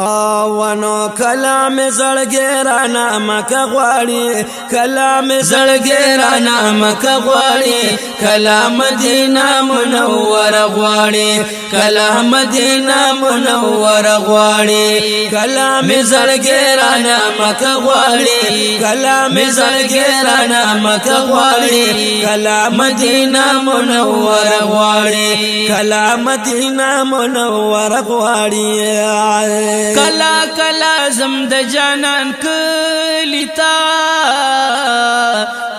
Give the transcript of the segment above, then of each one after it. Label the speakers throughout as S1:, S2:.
S1: ونو کلام زړګی رانا مکه غواړي کلام زړګی رانا مکه غواړي کلام مدینه منوره غواړي کلام مدینه منوره غواړي کلام زړګی رانا مکه غواړي کلام زړګی رانا مکه غواړي کلام مدینه منوره غواړي کلام مدینه منوره غواړي کلا کلا زم د جانان کلیتا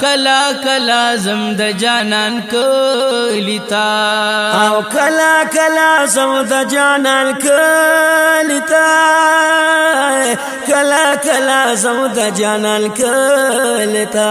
S1: کلا کلا زم د جانان کلیتا او کلا کلا زم د جانان کلیتا کلا کلا زم د جانان کلیتا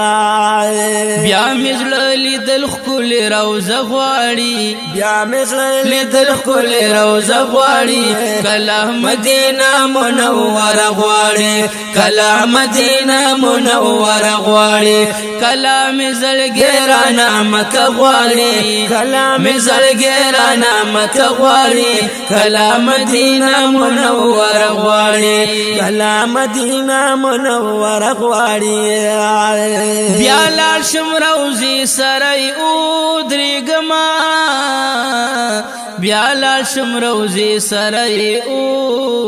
S1: بیا مزل لیدل خل روزه غواړي بیا مزل لیدل خل روزه غواړي کلا مدینه منوره غواړي کلا مدینه منوره غواړي کلام زړګی رانا مکه غواړي کلام زړګی رانا مکه غواړي کلام مدینه منوره غواړي کلام مدینه منوره غواړي بیا لاړ شم روزي سره ودرېږما بیا لاړ شم روزي سره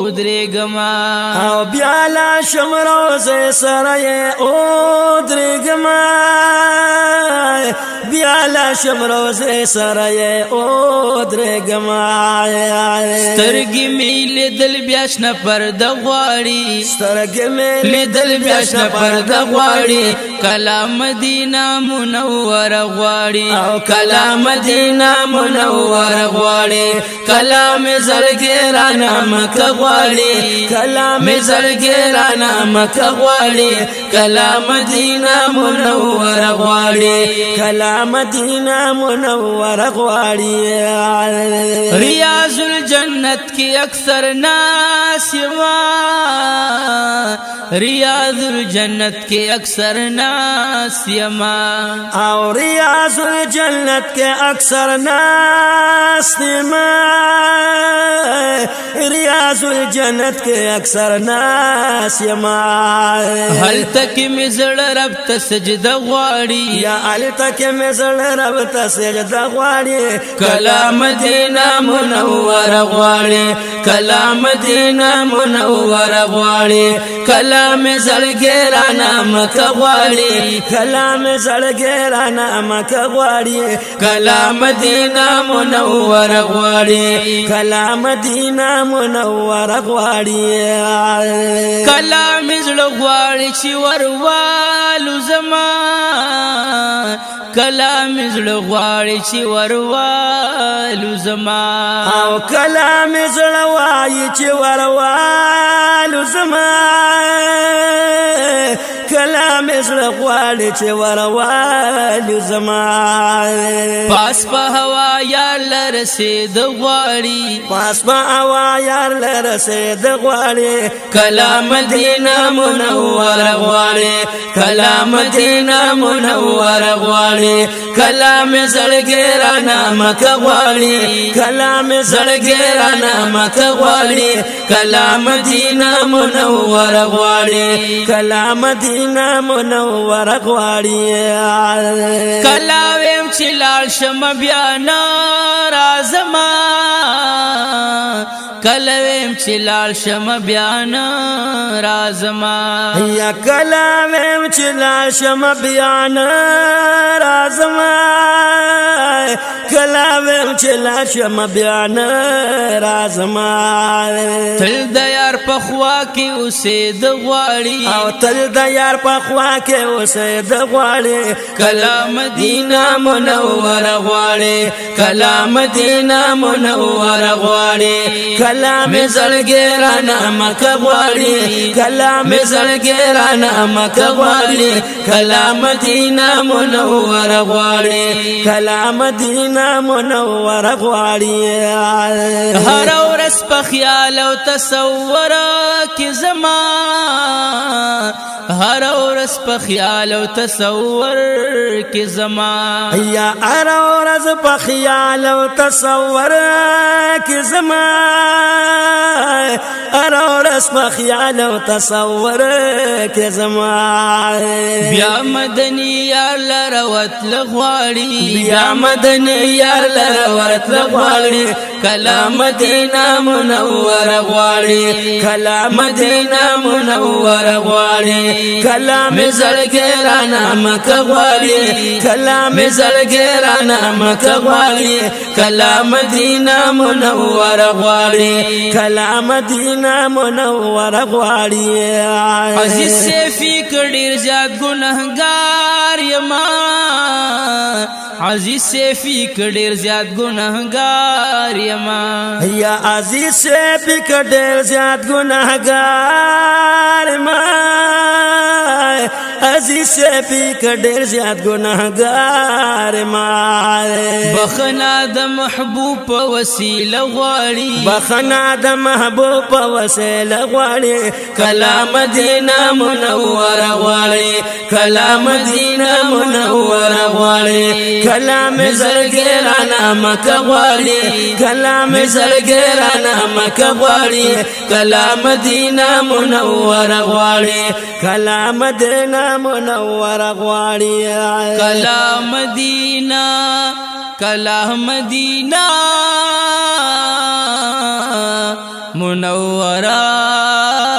S1: ودرېږما او بیا لاړ شم روزي سره ودرېږما بیا لاړ شم روزي سره ودرېږما سترګې مې لیدل بیا شنه پرده غواړي سترګې مې لیدل بیا شنه پرده غواړي کلام مدینه منوره غواړي او کلام مدینه منوره غواړي کلام زړګی رانا مکه غواړي کلام زړګی رانا مکه غواړي کلام مدینه منوره غواړي کلام مدینه منوره غواړي ریاض الجنت کی اکثر ناس یما ریاض الجنت کی اکثر ناس یما او ریاض الجنت کے اکثر ناس یما ریاض الجنت کے اکثر ناس یما هل تک مزل رب ته سجده غواړي یا هل تک مزل رب ته سجده غواړي کلام مدینه منوره غواړي کلام مدینه منوره غواړي کلام زړګی رانا مکه غواړي کلام زړګی رانا مکه غواړي کلام مدینه منوره غواړي کلام مدینه منوره غواړي کلام زړه غواړي چې وروالو زما کلام زړه غواړي چې وروالو زما او کلام زړه وایي چې وروالو زما کلام زړه غواړي چې وروالو زما پاس په هوا یار لرسید غواړي پاس په هوا یار لرسید غواړي کلام مدینه منوره غواړي کلام مدینه منوره غواړي کلام زړګی رانا مکه غواړي کلام زړګی رانا مکه غواړي کلام مدینه منوره غواړي کلام مدینه منوره غواړي کلاویم چې لاړ شم بیا ناراضما کلویم چې لاړ شم بیا ناراضما یا کلاویم چې لاړ شم بیا ناراضما کلاویم چې لاړ شم بیا ناراضما تل د یار په خوا کې اوسېد غواړي او تل د یار په خوا کې اوسېد غواړي کلام مدینه منوره غواړي کلام مدینه منوره غواړي کلام زړګی رانا مکه غواړي کلام زړګی رانا مکه غواړي کلام مدینه منوره غواړي کلام مدینه منوره غواړي هر ورځ په خیال او تصور کې زما هر ورځ په خیال او تصور کې زما
S2: یا هر ورځ په خیال او تصور کې زما هر ورځ په خیال او تصور کې زما
S1: بیا مدني یار لروت لغواړي
S2: بیا مدني یار لروت لغواړي کلا مدینه منور غواړي کلا مدینه منور غواړي کلا می زړګرانه مکه غواړي کلا می زړګرانه مکه غواړي کلا مدینه منور غواړي کلا مدینه منور غواړي
S1: عزیز سیفی کډیر زیات ګناهګار یما عزیز سیفی کډیر زیات ګناهګار یما
S2: یا عزیز سیفی کډیر زیات ګناهګار ما عزیز سیفی کډیر زیات ګناهګار ما
S1: بخنا د محبوب په وسیله غواړي
S2: بخنا د محبوب په وسیله غواړي کلا مدینه منور غواړي کلا مدینه منور غواړي کلا می زړګرانه مکه غواړي کلا می زړګرانه مکه غواړي کلا مدینه منور غواړي کلا مدینه منور غواړي
S1: کلا مدینه کلا مدینه منورہ